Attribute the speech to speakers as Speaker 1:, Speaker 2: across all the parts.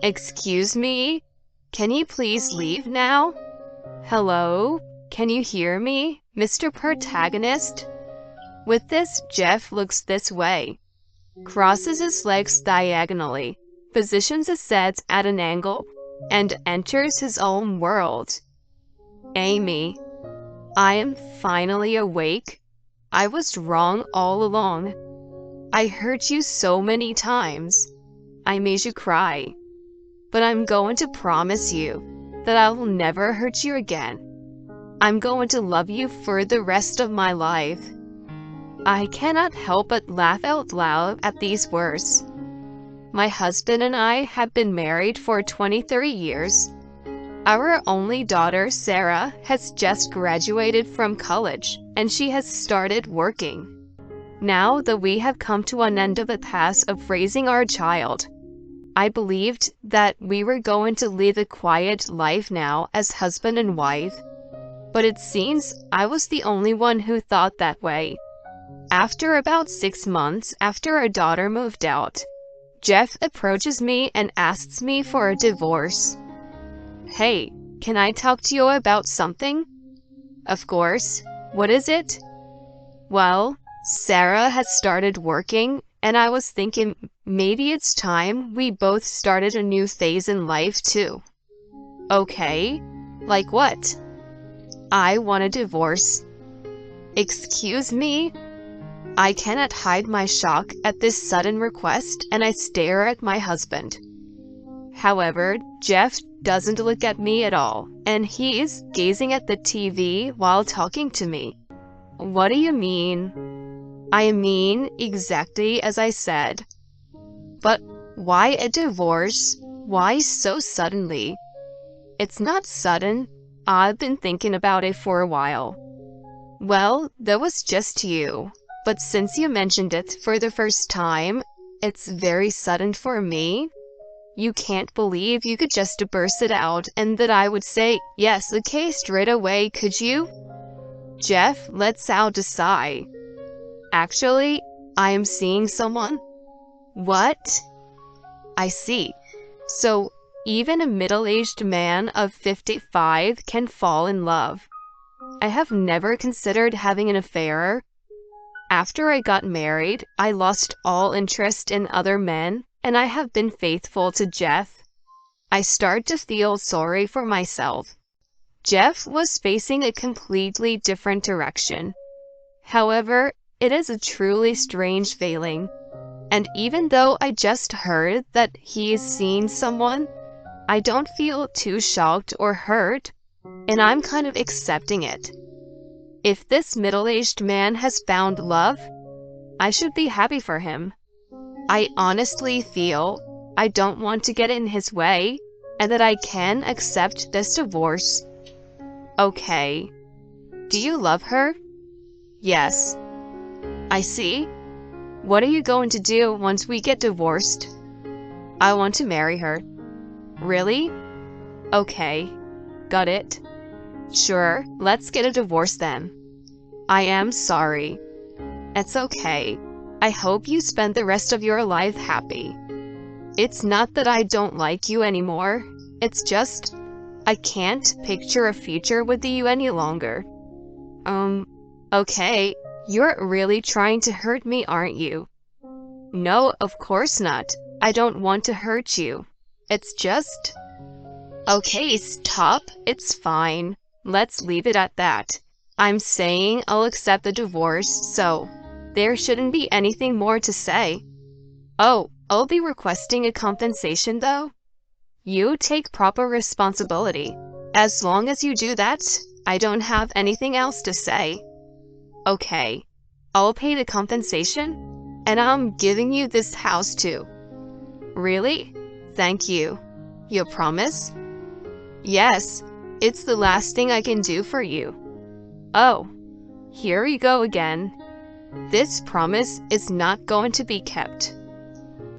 Speaker 1: Excuse me? Can you please leave now? Hello? Can you hear me, Mr. Protagonist? With this, Jeff looks this way, crosses his legs diagonally, positions his head at an angle, and enters his own world. Amy, I am finally awake. I was wrong all along. I hurt you so many times. I made you cry. But I'm going to promise you that I will never hurt you again. I'm going to love you for the rest of my life. I cannot help but laugh out loud at these words. My husband and I have been married for 23 years. Our only daughter, Sarah, has just graduated from college, and she has started working. Now that we have come to an end of the task of raising our child, I believed that we were going to lead a quiet life now as husband and wife, but it seems I was the only one who thought that way. After about 6 months after our daughter moved out, Jeff approaches me and asks me for a divorce. Hey, can I talk to you about something? Of course. What is it? Well, Sarah has started working, and I was thinking maybe it's time we both started a new phase in life too. Okay, like what? I want a divorce. Excuse me? I cannot hide my shock at this sudden request, and I stare at my husband. However, Jeff doesn't look at me at all, and he is gazing at the TV while talking to me. What do you mean? I mean exactly as I said. But why a divorce? Why so suddenly? It's not sudden. I've been thinking about it for a while. Well, that was just you. But since you mentioned it for the first time, it's very sudden for me. You can't believe you could just burst it out and that I would say, yes, okay, straight away, could you? Jeff lets out a sigh. Actually, I am seeing someone. What? I see. So, even a middle-aged man of 55 can fall in love. I have never considered having an affair. After I got married, I lost all interest in other men, and I have been faithful to Jeff. I start to feel sorry for myself. Jeff was facing a completely different direction. However, it is a truly strange feeling. And even though I just heard that he is seeing someone, I don't feel too shocked or hurt, and I'm kind of accepting it. If this middle-aged man has found love, I should be happy for him. I honestly feel I don't want to get in his way, and that I can accept this divorce. Okay. Do you love her? Yes. I see. What are you going to do once we get divorced? I want to marry her. Really? Okay. Got it. Sure, let's get a divorce then. I am sorry. It's okay. I hope you spend the rest of your life happy. It's not that I don't like you anymore. It's just, I can't picture a future with you any longer. Okay. You're really trying to hurt me, aren't you? No, of course not. I don't want to hurt you. It's just... Okay, stop. It's fine. Let's leave it at that. I'm saying I'll accept the divorce, so there shouldn't be anything more to say. Oh, I'll be requesting a compensation though. You take proper responsibility. As long as you do that, I don't have anything else to say. Okay, I'll pay the compensation, and I'm giving you this house too. Really? Thank you. You promise? Yes, it's the last thing I can do for you. Oh, here we go again. This promise is not going to be kept.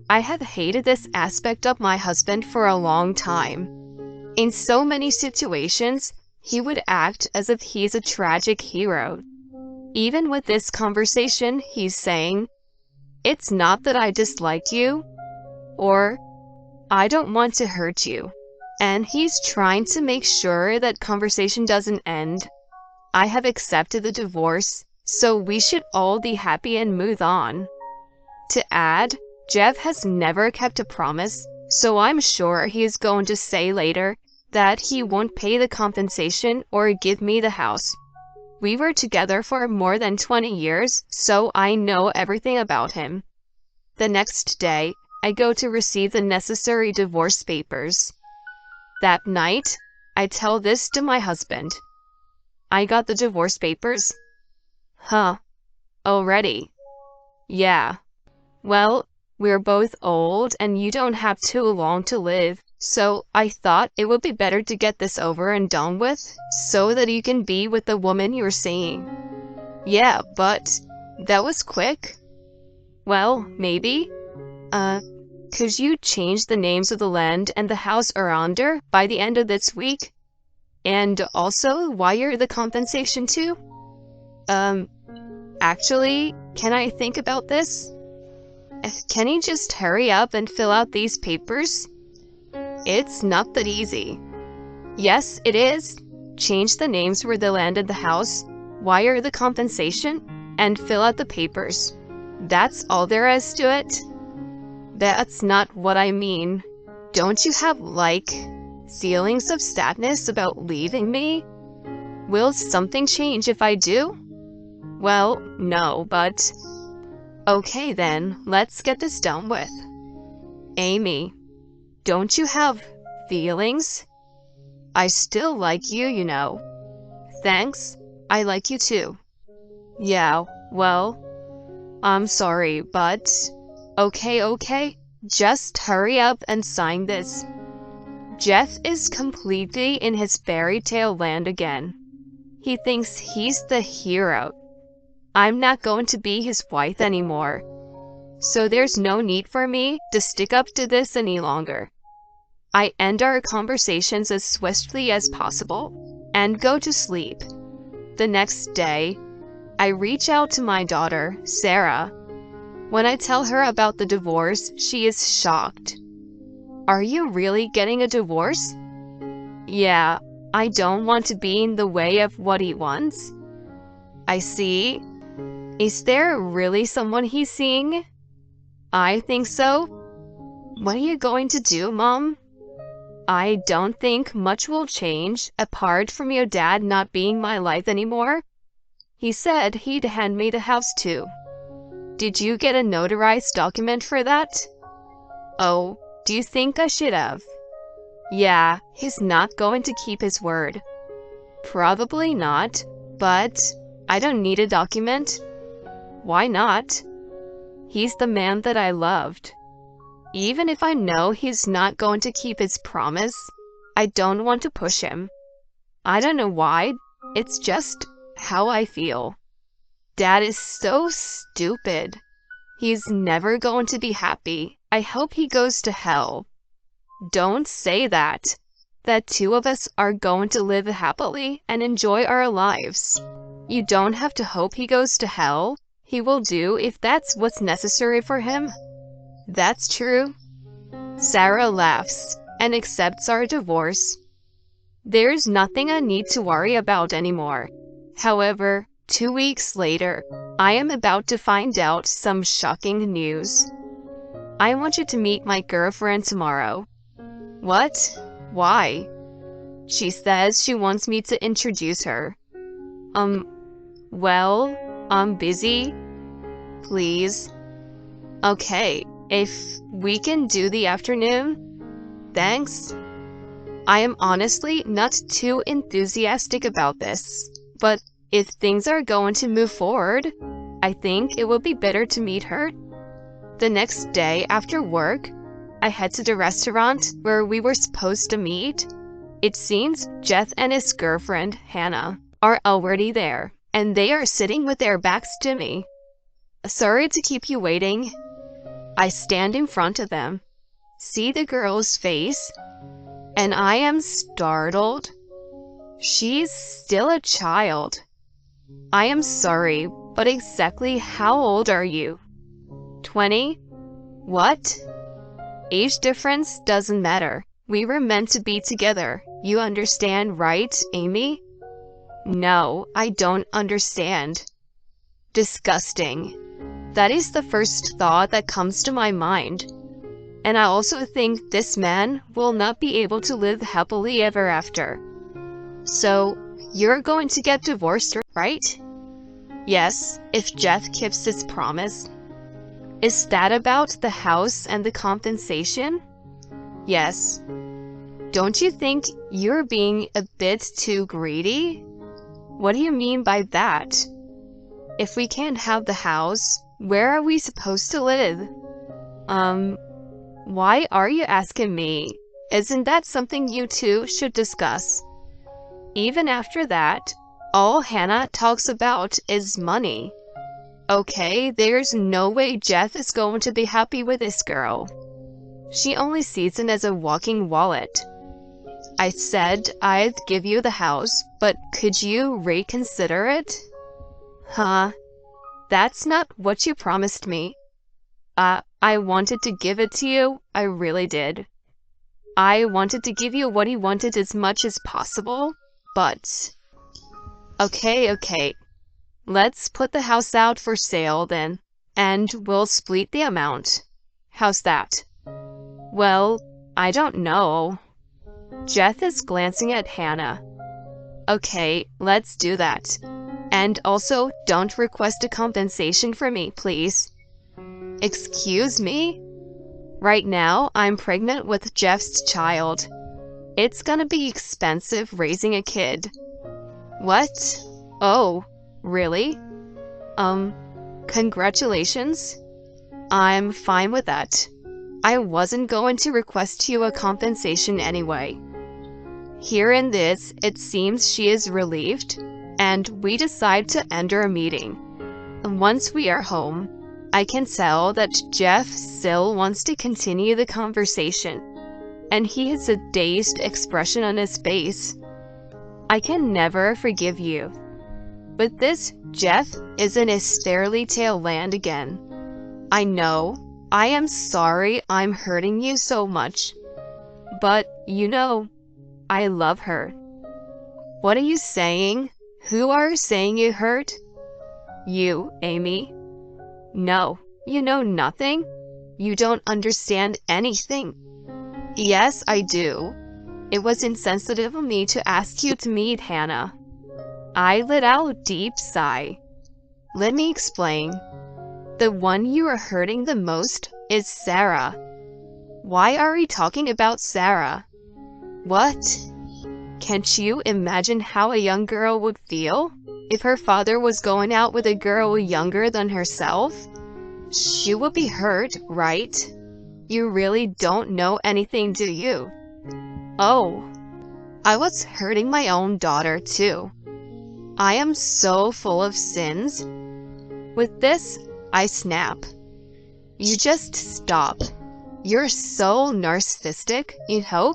Speaker 1: I have hated this aspect of my husband for a long time. In so many situations, he would act as if he's a tragic hero. Even with this conversation, he's saying, "It's not that I dislike you," or I don't want to hurt you. And he's trying to make sure that conversation doesn't end. I have accepted the divorce, so we should all be happy and move on. To add, Jeff has never kept a promise, so I'm sure he is going to say later that he won't pay the compensation or give me the house. We were together for more than 20 years, so I know everything about him. The next day, I go to receive the necessary divorce papers. That night, I tell this to my husband. I got the divorce papers. Huh. Already? Yeah. Well, we're both old and you don't have too long to live, so I thought it would be better to get this over and done with so that you can be with the woman you're seeing. Yeah, but that was quick. Well, maybe. Could you change the names of the land and the house around her by the end of this week? And also wire the compensation too? Actually, can I think about this? Can you just hurry up and fill out these papers? It's not that easy. Yes, it is. Change the names for the land and the house, wire the compensation, and fill out the papers. That's all there is to it. That's not what I mean. Don't you have, feelings of sadness about leaving me? Will something change if I do? Well, no, but... Okay then, let's get this done with. Amy, don't you have feelings? I still like you, you know. Thanks, I like you too. Yeah, well, I'm sorry, but... Okay, just hurry up and sign this. Jeff is completely in his fairy tale land again. He thinks he's the hero. I'm not going to be his wife anymore. So there's no need for me to stick up to this any longer. I end our conversations as swiftly as possible and go to sleep. The next day, I reach out to my daughter, Sarah. When I tell her about the divorce, she is shocked. Are you really getting a divorce? Yeah, I don't want to be in the way of what he wants. I see. Is there really someone he's seeing? I think so. What are you going to do, Mom? I don't think much will change, apart from your dad not being my life anymore. He said he'd hand me the house too. Did you get a notarized document for that? Oh, do you think I should have? Yeah, he's not going to keep his word. Probably not, but I don't need a document. Why not? He's the man that I loved. Even if I know he's not going to keep his promise, I don't want to push him. I don't know why, it's just how I feel. Dad is so stupid. He's never going to be happy. I hope he goes to hell. Don't say that. The two of us are going to live happily and enjoy our lives. You don't have to hope he goes to hell. He will do if that's what's necessary for him. That's true. Sarah laughs and accepts our divorce. There's nothing I need to worry about anymore. However, 2 weeks later, I am about to find out some shocking news. I want you to meet my girlfriend tomorrow. What? Why? She says she wants me to introduce her. Well, I'm busy. Please. Okay, if we can do the afternoon, thanks. I am honestly not too enthusiastic about this, but if things are going to move forward, I think it will be better to meet her. The next day after work, I head to the restaurant where we were supposed to meet. It seems Jeff and his girlfriend, Hannah, are already there, and they are sitting with their backs to me. Sorry to keep you waiting. I stand in front of them, see the girl's face, and I am startled. She's still a child. I am sorry, but exactly how old are you? 20? What? Age difference doesn't matter. We were meant to be together. You understand, right, Amy? No, I don't understand. Disgusting. That is the first thought that comes to my mind. And I also think this man will not be able to live happily ever after. So, you're going to get divorced, right? Yes, if Jeff keeps his promise. Is that about the house and the compensation? Yes. Don't you think you're being a bit too greedy? What do you mean by that? If we can't have the house, where are we supposed to live? Why are you asking me? Isn't that something you two should discuss? Even after that, all Hannah talks about is money. Okay, there's no way Jeff is going to be happy with this girl. She only sees him as a walking wallet. I said I'd give you the house, but could you reconsider it? Huh? That's not what you promised me. I wanted to give it to you. I really did. I wanted to give you what he wanted as much as possible, but... Okay. Let's put the house out for sale then, and we'll split the amount. How's that? Well, I don't know. Jeff is glancing at Hannah. Okay, let's do that. And also, don't request a compensation from me, please. Excuse me? Right now, I'm pregnant with Jeff's child. It's gonna be expensive raising a kid. What? Oh, really? Congratulations. I'm fine with that. I wasn't going to request you a compensation anyway. Hearing this, it seems she is relieved, and we decide to end our meeting. Once we are home, I can tell that Jeff still wants to continue the conversation, and he has a dazed expression on his face. I can never forgive you. With this, Jeff is in his fairy tale land again. I know. I am sorry I'm hurting you so much. But, you know, I love her. What are you saying? Who are you saying you hurt? You, Amy. No, you know nothing. You don't understand anything. Yes, I do. It was insensitive of me to ask you to meet Hannah. I let out a deep sigh. Let me explain. The one you are hurting the most is Sarah. Why are we talking about Sarah? What? Can't you imagine how a young girl would feel if her father was going out with a girl younger than herself? She would be hurt, right? You really don't know anything, do you? Oh, I was hurting my own daughter too. I am so full of sins. With this, I snap. You just stop. You're so narcissistic, you know?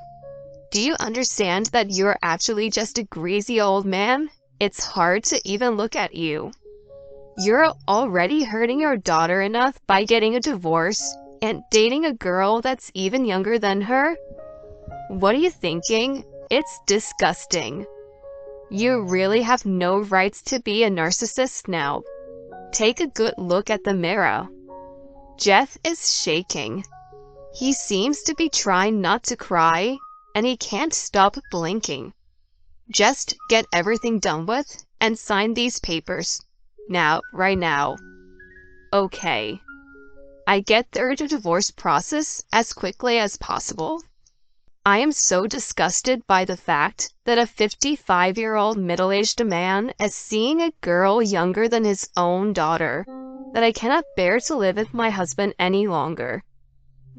Speaker 1: Do you understand that you're actually just a greasy old man? It's hard to even look at you. You're already hurting your daughter enough by getting a divorce and dating a girl that's even younger than her? What are you thinking? It's disgusting. You really have no rights to be a narcissist now. Take a good look at the mirror. Jeff is shaking. He seems to be trying not to cry, and he can't stop blinking. Just get everything done with and sign these papers. Now, right now. Okay. I get through the divorce process as quickly as possible. I am so disgusted by the fact that a 55-year-old middle-aged man is seeing a girl younger than his own daughter that I cannot bear to live with my husband any longer.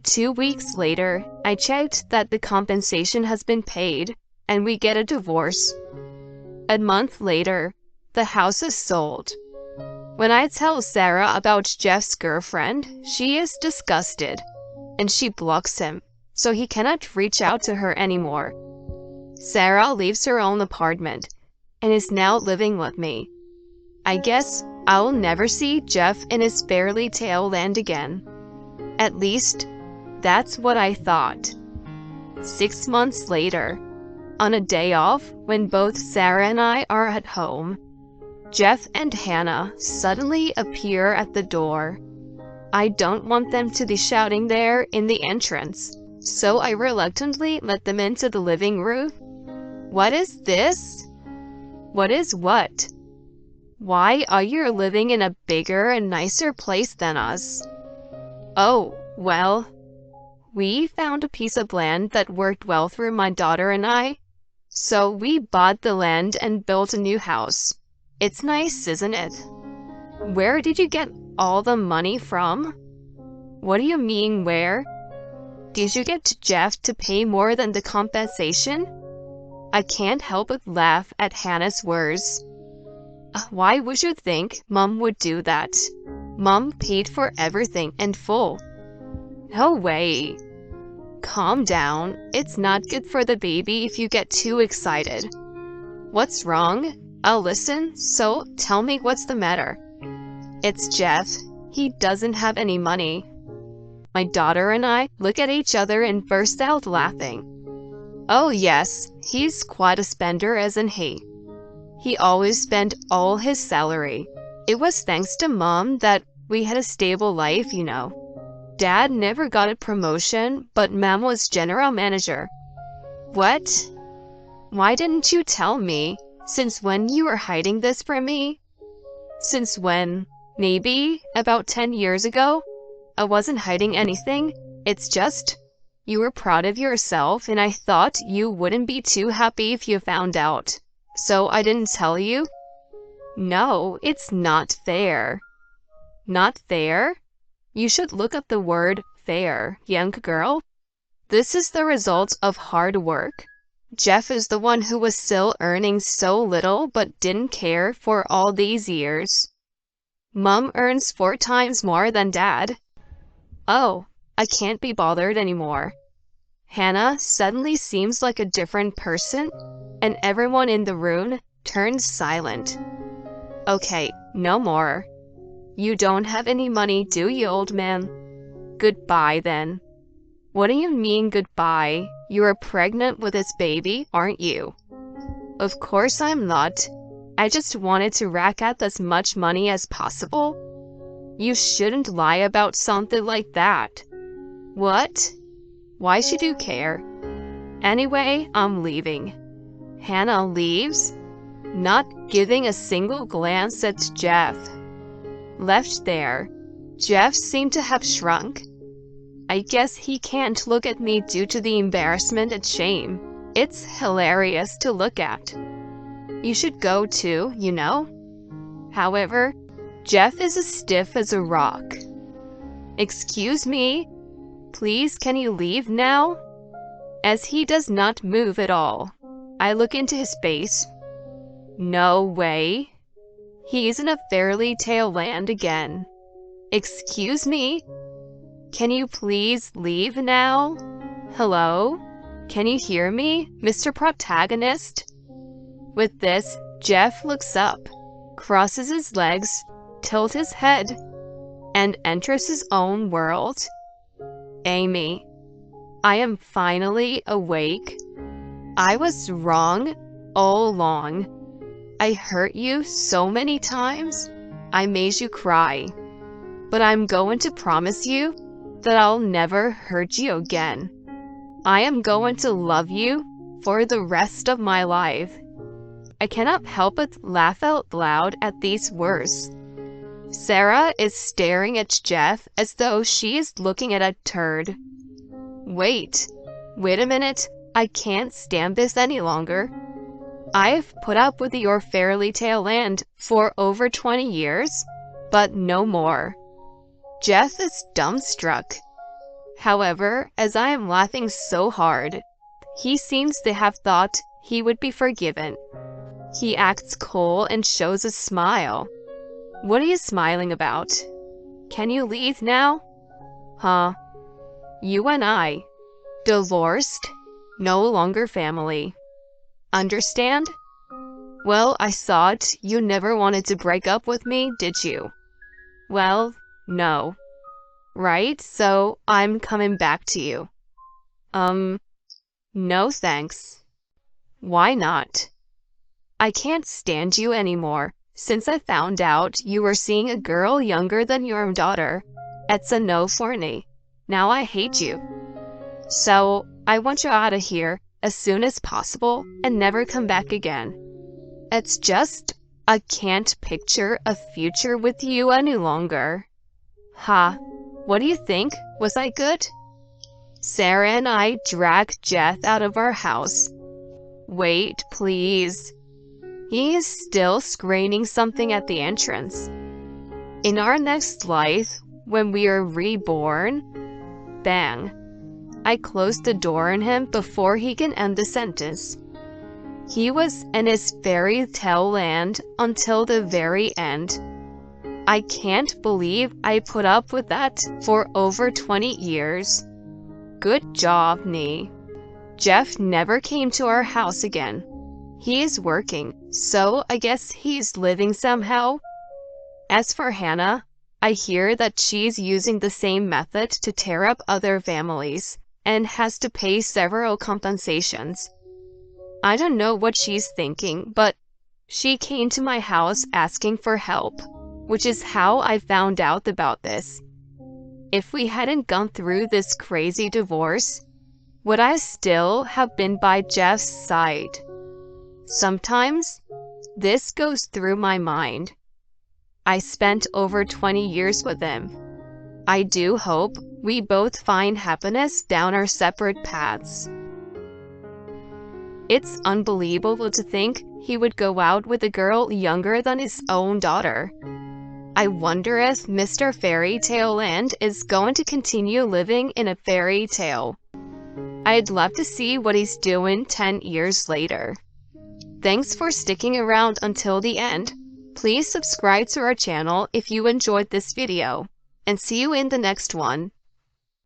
Speaker 1: 2 weeks later, I checked that the compensation has been paid, and we get a divorce. A month later, the house is sold. When I tell Sarah about Jeff's girlfriend, she is disgusted, and she blocks him, so he cannot reach out to her anymore. Sarah leaves her own apartment, and is now living with me. I guess I'll never see Jeff in his fairy tale land again. At least, That's what I thought. 6 months later, on a day off when both Sarah and I are at home, Jeff and Hannah suddenly appear at the door. I don't want them to be shouting there in the entrance, so I reluctantly let them into the living room. What is this? What is what? Why are you living in a bigger and nicer place than us? Oh, well, we found a piece of land that worked well for my daughter and I, so we bought the land and built a new house. It's nice, isn't it? Where did you get all the money from? What do you mean, where? Did you get Jeff to pay more than the compensation? I can't help but laugh at Hannah's words. Why would you think Mom would do that? Mom paid for everything in full. No way. Calm down. It's not good for the baby if you get too excited. What's wrong? I'll listen, so tell me what's the matter. It's Jeff. He doesn't have any money. My daughter and I look at each other and burst out laughing. Oh yes, he's quite a spender, isn't he? He always spent all his salary. It was thanks to Mom that we had a stable life, you know. Dad never got a promotion, but Mom was general manager. What? Why didn't you tell me? Since when you were hiding this from me? Since when? Maybe about 10 years ago? I wasn't hiding anything. It's just, you were proud of yourself and I thought you wouldn't be too happy if you found out. So I didn't tell you? No, it's not fair. Not fair? You should look up the word fair, young girl. This is the result of hard work. Jeff is the one who was still earning so little but didn't care for all these years. Mom earns 4 times more than Dad. Oh, I can't be bothered anymore. Hannah suddenly seems like a different person, and everyone in the room turns silent. Okay, no more. You don't have any money, do you, old man? Goodbye, then. What do you mean, goodbye? You are pregnant with this baby, aren't you? Of course I'm not. I just wanted to rack up as much money as possible. You shouldn't lie about something like that. What? Why should you care? Anyway, I'm leaving. Hannah leaves, not giving a single glance at Jeff. Left there, Jeff seemed to have shrunk. I guess he can't look at me due to the embarrassment and shame. It's hilarious to look at. You should go too, you know? However, Jeff is as stiff as a rock. Excuse me? Please, can you leave now? As he does not move at all, I look into his face. No way. He's in a fairy tale land again. Excuse me? Can you please leave now? Hello? Can you hear me, Mr. Protagonist? With this, Jeff looks up, crosses his legs, tilts his head, and enters his own world. Amy, I am finally awake. I was wrong all along. I hurt you so many times. I made you cry. But I'm going to promise you that I'll never hurt you again. I am going to love you for the rest of my life. I cannot help but laugh out loud at these words. Sarah is staring at Jeff as though she is looking at a turd. Wait a minute. I can't stand this any longer. I've put up with your fairy tale land for over 20 years, but no more. Jeff is dumbstruck. However, as I am laughing so hard, he seems to have thought he would be forgiven. He acts cool and shows a smile. What are you smiling about? Can you leave now? Huh? You and I, divorced, no longer family. Understand? Well, I thought you never wanted to break up with me, did you? Well, no. right? So I'm coming back to you. No thanks. Why not? I can't stand you anymore. Since I found out you were seeing a girl younger than your own daughter, it's a no for me. Now I hate you. So I want you out of here as soon as possible and never come back again. It's just, I can't picture a future with you any longer. Ha, what do you think? Was I good? Sarah and I dragged Jeff out of our house. Wait, please. He is still screaming something at the entrance. In our next life, when we are reborn, bang. I closed the door on him before he can end the sentence. He was in his fairy tale land until the very end. I can't believe I put up with that for over 20 years. Good job, Nee. Jeff never came to our house again. He is working, so I guess he's living somehow. As for Hannah, I hear that she's using the same method to tear up other families and has to pay several compensations. I don't know what she's thinking, but she came to my house asking for help, which is how I found out about this. If we hadn't gone through this crazy divorce, would I still have been by Jeff's side? Sometimes, this goes through my mind. I spent over 20 years with him. I do hope we both find happiness down our separate paths. It's unbelievable to think he would go out with a girl younger than his own daughter. I wonder if Mr. Fairy Tale Land is going to continue living in a fairy tale. I'd love to see what he's doing 10 years later. Thanks for sticking around until the end. Please subscribe to our channel if you enjoyed this video, and see you in the next one.